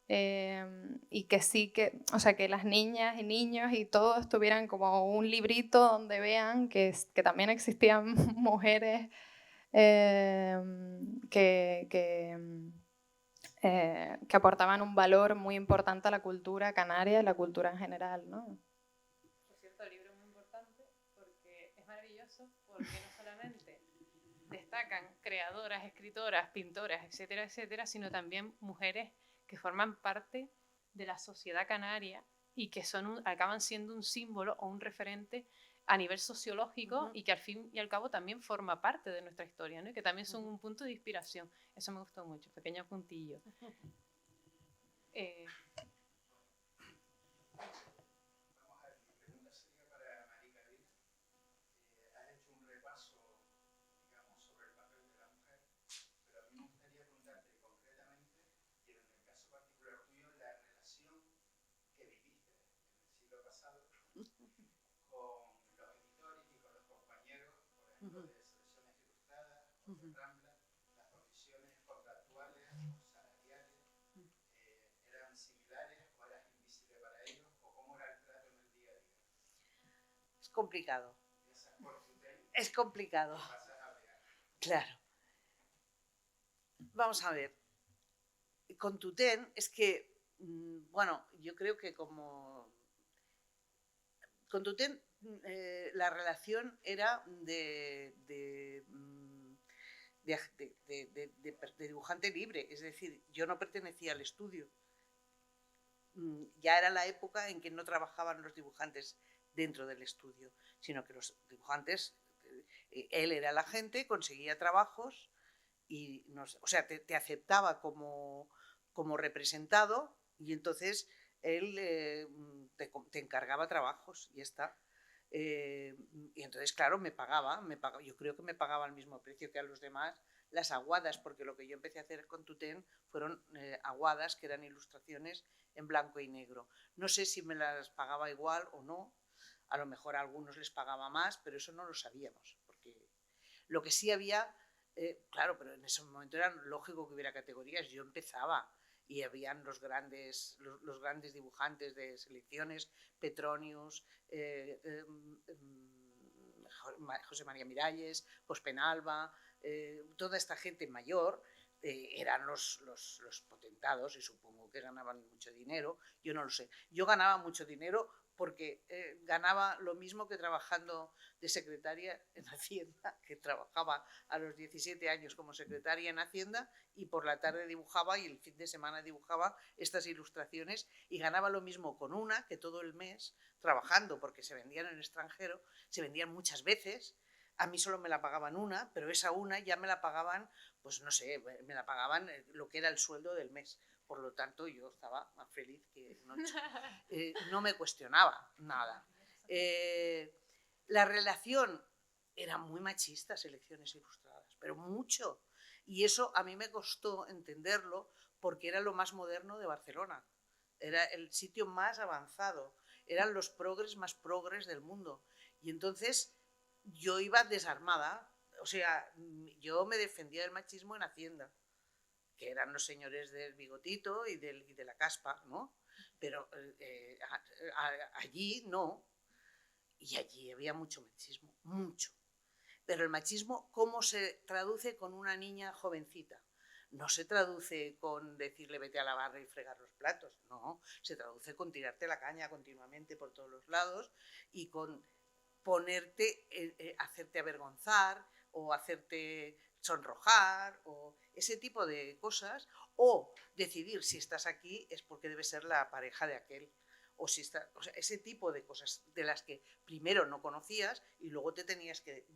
Speaker 3: y que sí que, o sea, que las niñas y niños y todos tuvieran como un librito donde vean que también existían mujeres que aportaban un valor muy importante a la cultura canaria y la cultura en general, ¿no?
Speaker 1: Por cierto, el libro es muy importante porque es maravilloso, porque no solamente destacan creadoras, escritoras, pintoras, etcétera, etcétera, sino también mujeres que forman parte de la sociedad canaria y que acaban siendo un símbolo o un referente a nivel sociológico y que al fin y al cabo también forma parte de nuestra historia, ¿no? Y que también son un punto de inspiración. Eso me gustó mucho, pequeño puntillo.
Speaker 4: Vamos a ver, mi pregunta sería para María Carolina. Has hecho un repaso, digamos, sobre el papel de la mujer, pero a mí me gustaría preguntarte concretamente, y en el caso particular tuyo, la relación que viviste en el siglo pasado con los editores y
Speaker 2: complicado.
Speaker 4: Esa por Tutén
Speaker 2: Es complicado,
Speaker 4: pasa a Real.
Speaker 2: claro. Vamos a ver. Con Tutén es que, bueno, yo creo que como... Con Tutén la relación era de dibujante libre, es decir, yo no pertenecía al estudio. Ya era la época en que no trabajaban los dibujantes dentro del estudio, sino que los dibujantes, él era el agente, conseguía trabajos y o sea, te aceptaba como representado y entonces él te encargaba trabajos y ya está. Y entonces, claro, me pagaba, yo creo que me pagaba al mismo precio que a los demás las aguadas, porque lo que yo empecé a hacer con Tutén fueron aguadas, que eran ilustraciones en blanco y negro. No sé si me las pagaba igual o no, a lo mejor a algunos les pagaba más, pero eso no lo sabíamos, porque lo que sí había, claro, pero en ese momento era lógico que hubiera categorías, yo empezaba y habían los grandes dibujantes de selecciones, Petronius, José María Miralles, Pospenalba, toda esta gente mayor eran los potentados y supongo que ganaban mucho dinero, yo no lo sé. Yo ganaba mucho dinero porque ganaba lo mismo que trabajando de secretaria en Hacienda, que trabajaba a los 17 años como secretaria en Hacienda y por la tarde dibujaba y el fin de semana dibujaba estas ilustraciones y ganaba lo mismo con una que todo el mes trabajando, porque se vendían en el extranjero, se vendían muchas veces. A mí solo me la pagaban una, pero esa una ya me la pagaban, pues no sé, me la pagaban lo que era el sueldo del mes. Por lo tanto, yo estaba más feliz que noche. No me cuestionaba nada. La relación era muy machista, Selecciones Ilustradas, pero mucho. Y eso a mí me costó entenderlo porque era lo más moderno de Barcelona. Era el sitio más avanzado. Eran los progres más progres del mundo. Y entonces yo iba desarmada. O sea, yo me defendía del machismo en Hacienda, que eran los señores del bigotito y de la caspa, ¿no? Pero allí no. Y allí había mucho machismo, mucho. Pero el machismo, ¿cómo se traduce con una niña jovencita? No se traduce con decirle vete a la barra y fregar los platos, no. Se traduce con tirarte la caña continuamente por todos los lados y con ponerte, hacerte avergonzar o hacerte sonrojar o ese tipo de cosas, o decidir si estás aquí es porque debe ser la pareja de aquel, o si está, o sea, ese tipo de cosas de las que primero no conocías y luego te tenías que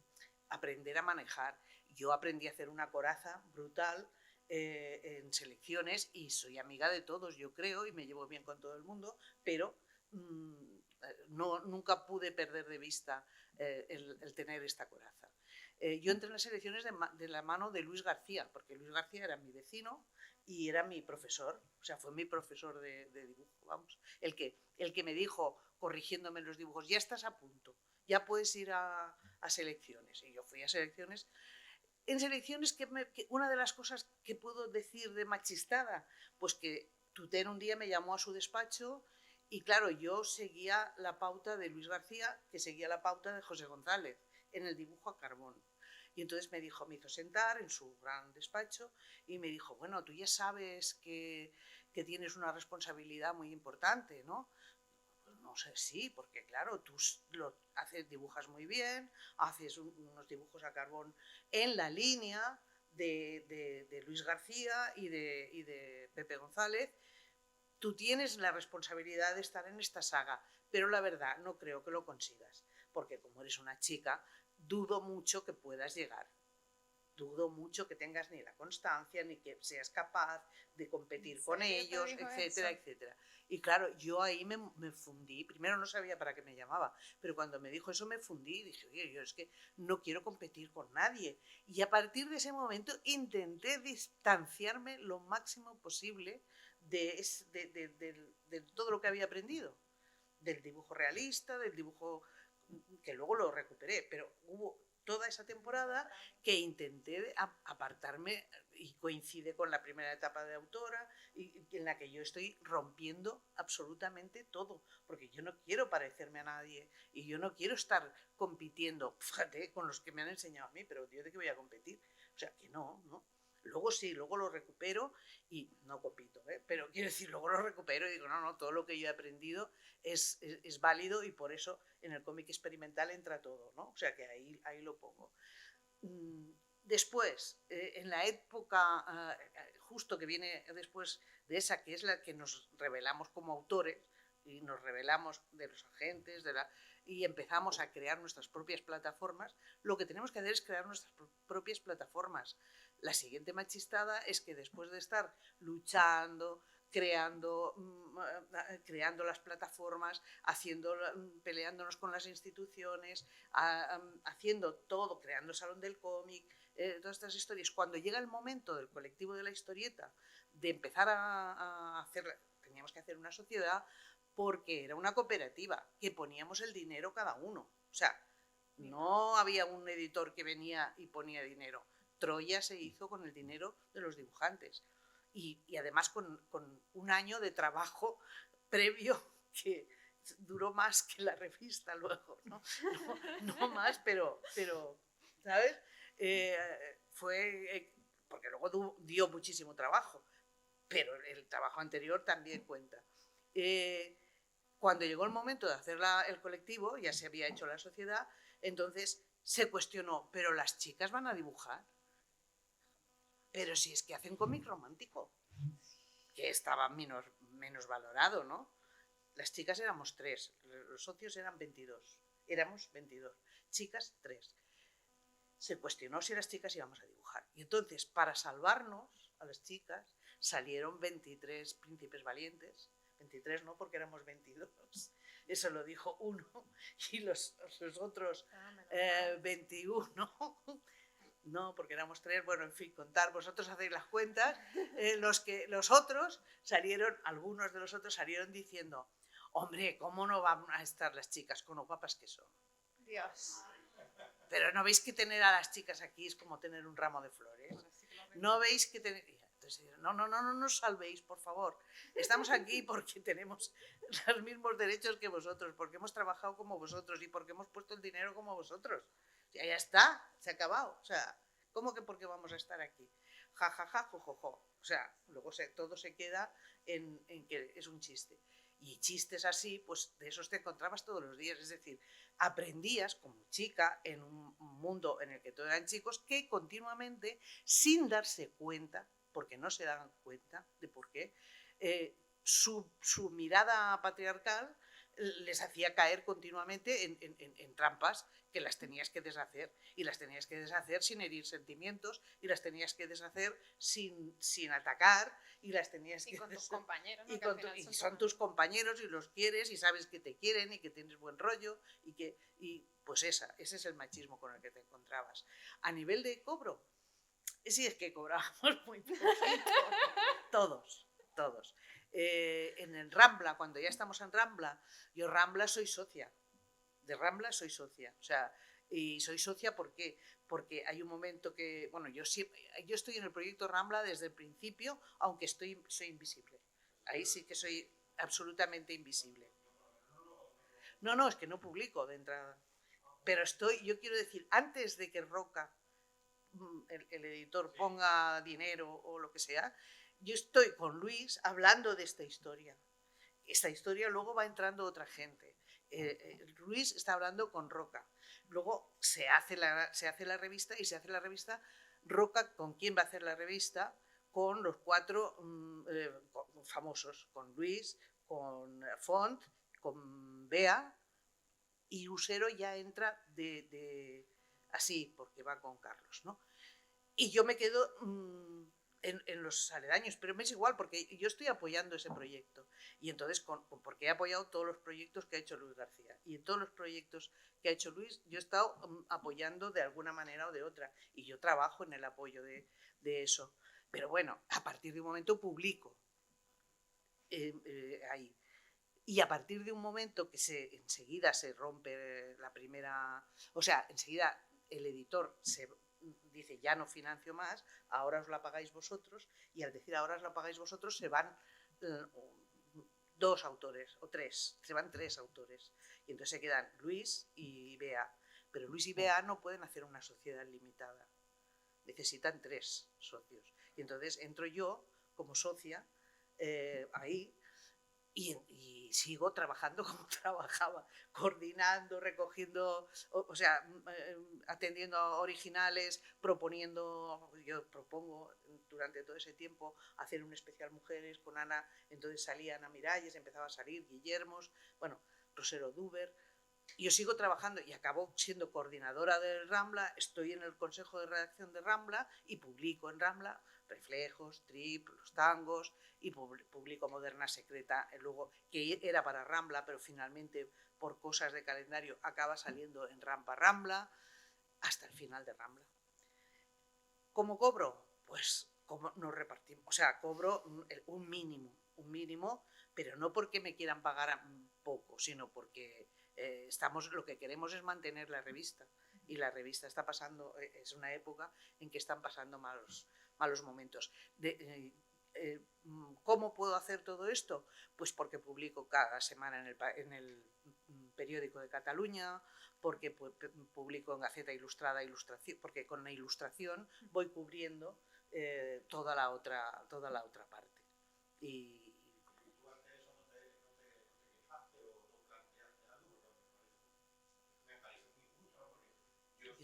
Speaker 2: aprender a manejar. Yo aprendí a hacer una coraza brutal en Selecciones y soy amiga de todos, yo creo, y me llevo bien con todo el mundo, pero nunca pude perder de vista el tener esta coraza. Yo entré en las Selecciones de la mano de Luis García, porque Luis García era mi vecino y era mi profesor, o sea, fue mi profesor de dibujo, vamos, el que me dijo, corrigiéndome los dibujos, ya estás a punto, ya puedes ir a Selecciones. Y yo fui a Selecciones. En Selecciones, que una de las cosas que puedo decir de machistada, pues que Tutén un día me llamó a su despacho y claro, yo seguía la pauta de Luis García, que seguía la pauta de José González en el dibujo a carbón. Y entonces me hizo sentar en su gran despacho y me dijo, bueno, tú ya sabes que tienes una responsabilidad muy importante, ¿no? Pues no sé, sí, porque claro, tú dibujas muy bien, haces unos dibujos a carbón en la línea de Luis García y de Pepe González. Tú tienes la responsabilidad de estar en esta saga, pero la verdad no creo que lo consigas, porque como eres una chica, dudo mucho que puedas llegar. Dudo mucho que tengas ni la constancia, ni que seas capaz de competir con ellos, etcétera, etcétera. Y claro, yo ahí me fundí. Primero no sabía para qué me llamaba, pero cuando me dijo eso me fundí y dije, oye, yo es que no quiero competir con nadie. Y a partir de ese momento intenté distanciarme lo máximo posible de todo lo que había aprendido. Del dibujo realista, del dibujo que luego lo recuperé, pero hubo toda esa temporada que intenté apartarme y coincide con la primera etapa de autora y en la que yo estoy rompiendo absolutamente todo, porque yo no quiero parecerme a nadie y yo no quiero estar compitiendo, fíjate, con los que me han enseñado a mí, pero yo de qué voy a competir. O sea, que no, ¿no? Luego sí, luego lo recupero y no compito, ¿eh? Pero quiero decir, luego lo recupero y digo, no, todo lo que yo he aprendido es válido y por eso en el cómic experimental entra todo, ¿no? O sea, que ahí lo pongo. Después, en la época justo que viene después de esa, que es la que nos revelamos como autores y nos revelamos de los agentes y empezamos a crear nuestras propias plataformas, lo que tenemos que hacer es crear nuestras propias plataformas. La siguiente machistada es que después de estar luchando, creando las plataformas, peleándonos con las instituciones, haciendo todo, creando Salón del Cómic, todas estas historias. Cuando llega el momento del colectivo de la historieta, de empezar a hacer, teníamos que hacer una sociedad porque era una cooperativa, que poníamos el dinero cada uno. O sea, no había un editor que venía y ponía dinero. Troya se hizo con el dinero de los dibujantes. Y además con un año de trabajo previo que duró más que la revista luego, no más, pero ¿sabes? Porque luego dio muchísimo trabajo, pero el trabajo anterior también cuenta. Cuando llegó el momento de hacer el colectivo, ya se había hecho la sociedad, entonces se cuestionó, ¿pero las chicas van a dibujar? Pero si es que hacen cómic romántico, que estaba menos valorado, ¿no? Las chicas éramos 3, los socios eran 22, éramos 22, chicas 3. Se cuestionó si las chicas íbamos a dibujar. Y entonces, para salvarnos a las chicas, salieron 23 príncipes valientes. 23 no, porque éramos 22. Eso lo dijo uno. Y los otros 21. No, porque éramos 3. Bueno, en fin, contar. Vosotros hacéis las cuentas. Los otros salieron, algunos de los otros salieron diciendo, hombre, ¿cómo no van a estar las chicas con lo guapas que son?
Speaker 3: Dios.
Speaker 2: Pero ¿no veis que tener a las chicas aquí es como tener un ramo de flores? ¿No veis que tener...? Entonces, no nos salvéis, por favor. Estamos aquí porque tenemos los mismos derechos que vosotros, porque hemos trabajado como vosotros y porque hemos puesto el dinero como vosotros. O sea, ya está, se ha acabado. O sea, ¿cómo que por qué vamos a estar aquí? Ja, ja, ja, jo, jo, jo. O sea, luego todo se queda en que es un chiste. Y chistes así, pues de esos te encontrabas todos los días. Es decir, aprendías como chica en un mundo en el que todos eran chicos que continuamente, sin darse cuenta, porque no se daban cuenta de por qué, su mirada patriarcal les hacía caer continuamente en trampas que las tenías que deshacer, y las tenías que deshacer sin herir sentimientos, y las tenías que deshacer sin atacar, y las tenías que
Speaker 3: con tus compañeros, ¿no?
Speaker 2: y son tus compañeros y los quieres y sabes que te quieren y que tienes buen rollo y pues ese es el machismo con el que te encontrabas. A nivel de cobro, sí, es que cobrábamos muy poquito, todos. En el Rambla, cuando ya estamos en Rambla, yo Rambla soy socia, de Rambla soy socia, o sea, y soy socia porque hay un momento que, bueno, yo estoy en el proyecto Rambla desde el principio, aunque soy invisible, ahí sí que soy absolutamente invisible. No, es que no publico de entrada, pero yo quiero decir, antes de que Roca, el editor, ponga dinero o lo que sea, yo estoy con Luis hablando de esta historia. Esta historia luego va entrando otra gente. Luis está hablando con Roca. Luego se hace la revista y se hace la revista. Roca, ¿con quién va a hacer la revista? Con los 4 famosos, con Luis, con Font, con Bea, y Usero ya entra así, porque va con Carlos, ¿no? Y yo me quedo en los aledaños, pero me es igual, porque yo estoy apoyando ese proyecto. Y entonces, porque he apoyado todos los proyectos que ha hecho Luis García. Y en todos los proyectos que ha hecho Luis, yo he estado apoyando de alguna manera o de otra. Y yo trabajo en el apoyo de eso. Pero bueno, a partir de un momento publico ahí. Y a partir de un momento que enseguida se rompe la primera... O sea, enseguida el editor dice, ya no financio más, ahora os la pagáis vosotros, y al decir ahora os la pagáis vosotros se van 2 autores o 3, se van 3 autores. Y entonces se quedan Luis y Bea. Pero Luis y Bea no pueden hacer una sociedad limitada. Necesitan 3 socios. Y entonces entro yo como socia ahí y sigo trabajando como trabajaba, coordinando, recogiendo, o sea, atendiendo a originales, proponiendo. Yo propongo durante todo ese tiempo hacer un especial mujeres con Ana, entonces salía Ana Miralles, empezaba a salir Guillermos, bueno, Rosero Duber. Yo sigo trabajando y acabo siendo coordinadora de Rambla, estoy en el consejo de redacción de Rambla y publico en Rambla Reflejos, Trip, Los Tangos, y publico Moderna Secreta, luego, que era para Rambla, pero finalmente por cosas de calendario acaba saliendo en Rampa Rambla, hasta el final de Rambla. ¿Cómo cobro? Pues como nos repartimos, o sea, cobro un mínimo, pero no porque me quieran pagar poco, sino porque lo que queremos es mantener la revista, y la revista está pasando, es una época en que están pasando malos momentos. ¿Cómo puedo hacer todo esto? Pues porque publico cada semana en el periódico de Cataluña, porque publico en Gaceta Ilustrada, porque con la ilustración voy cubriendo toda la otra parte. Y
Speaker 4: ¿Tú ante eso no te quejaste o no planteaste algo? Me parece muy justo, ¿no? Porque yo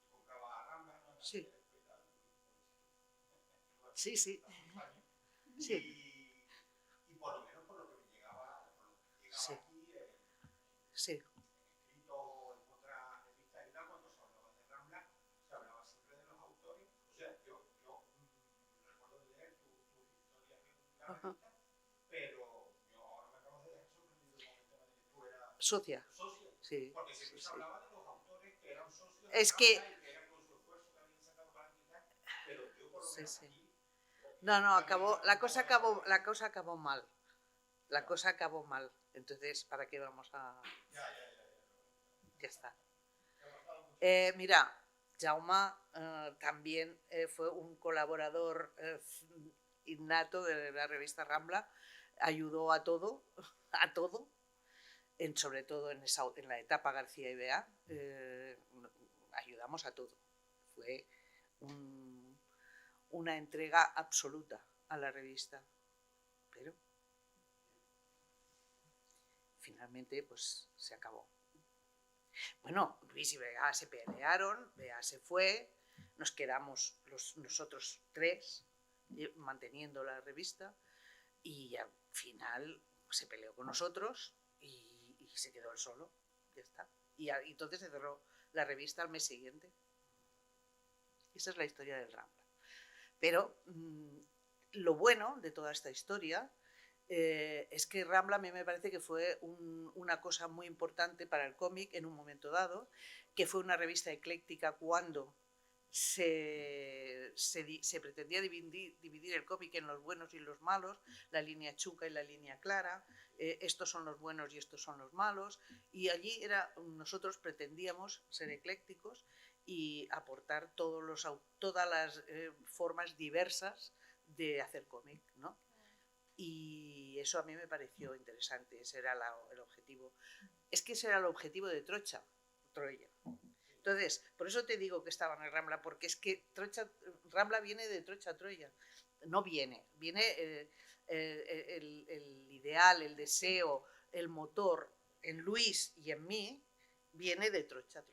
Speaker 4: compraba Rambla, ¿no?
Speaker 2: Sí. Sí.
Speaker 4: Y por lo menos por lo que me llegaba,
Speaker 2: Sí.
Speaker 4: aquí,
Speaker 2: Sí.
Speaker 4: escrito en otras revistas y tal, cuando se hablaba de Rambla, se hablaba siempre de los autores. O sea, yo recuerdo de leer tus historias en la revista, pero yo ahora me acabo de dejar sorprendido con el tema de que tú eras
Speaker 2: Socia. Sí.
Speaker 4: Porque siempre se hablaba de los autores que eran socios
Speaker 2: Es
Speaker 4: de
Speaker 2: que
Speaker 4: Rambla y que eran con su esfuerzo que habían sacado para quitar, pero yo por lo menos aquí.
Speaker 2: No, la cosa acabó mal. La cosa acabó mal. Entonces, ¿para qué vamos a...? Ya está. Mira, Jaume también fue un colaborador innato de la revista Rambla, ayudó a todo, sobre todo en la etapa García y Bea, ayudamos a todo. Fue una entrega absoluta a la revista, pero finalmente pues se acabó. Bueno, Luis y Bea se pelearon, Bea se fue, nos quedamos nosotros 3 manteniendo la revista, y al final se peleó con nosotros y se quedó él solo, ya está. Y entonces se cerró la revista al mes siguiente. Esa es la historia del Rambla. Pero lo bueno de toda esta historia es que Rambla a mí me parece que fue una cosa muy importante para el cómic en un momento dado, que fue una revista ecléctica cuando se pretendía dividir el cómic en los buenos y los malos, la línea chunca y la línea clara, estos son los buenos y estos son los malos, y allí nosotros pretendíamos ser eclécticos y aportar todas las formas diversas de hacer cómic, ¿no? Y eso a mí me pareció interesante, ese era el objetivo. Es que ese era el objetivo de Troya. Entonces, por eso te digo que estaba en el Rambla, porque es que Rambla viene de Troya. No viene el ideal, el deseo, el motor en Luis y en mí, viene de Troya.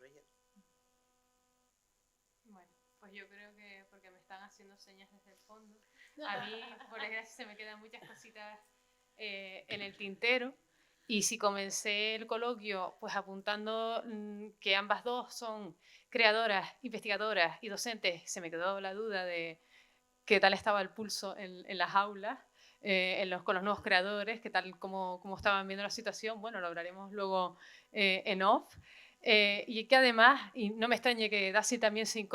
Speaker 1: Bueno, pues yo creo que porque me están haciendo señas desde el fondo, a mí por desgracia se me quedan muchas cositas en el tintero. Y si comencé el coloquio pues apuntando que ambas dos son creadoras, investigadoras y docentes, se me quedó la duda de qué tal estaba el pulso en las aulas, con los nuevos creadores, qué tal cómo estaban viendo la situación. Bueno, lo hablaremos luego en off. Y que además, y no me extrañe que Daisy también se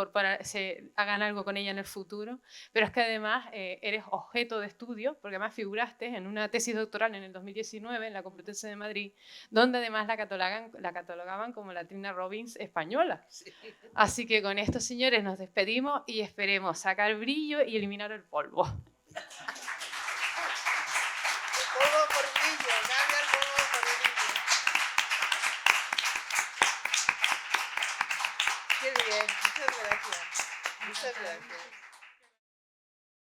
Speaker 1: hagan algo con ella en el futuro, pero es que además eres objeto de estudio, porque además figuraste en una tesis doctoral en el 2019 en la Complutense de Madrid, donde además la catalogaban como la Trina Robbins española. Sí. Así que con esto, señores, nos despedimos y esperemos sacar brillo y eliminar el polvo.
Speaker 2: Todo por mí. Qué bien, muchas gracias. Muchas gracias.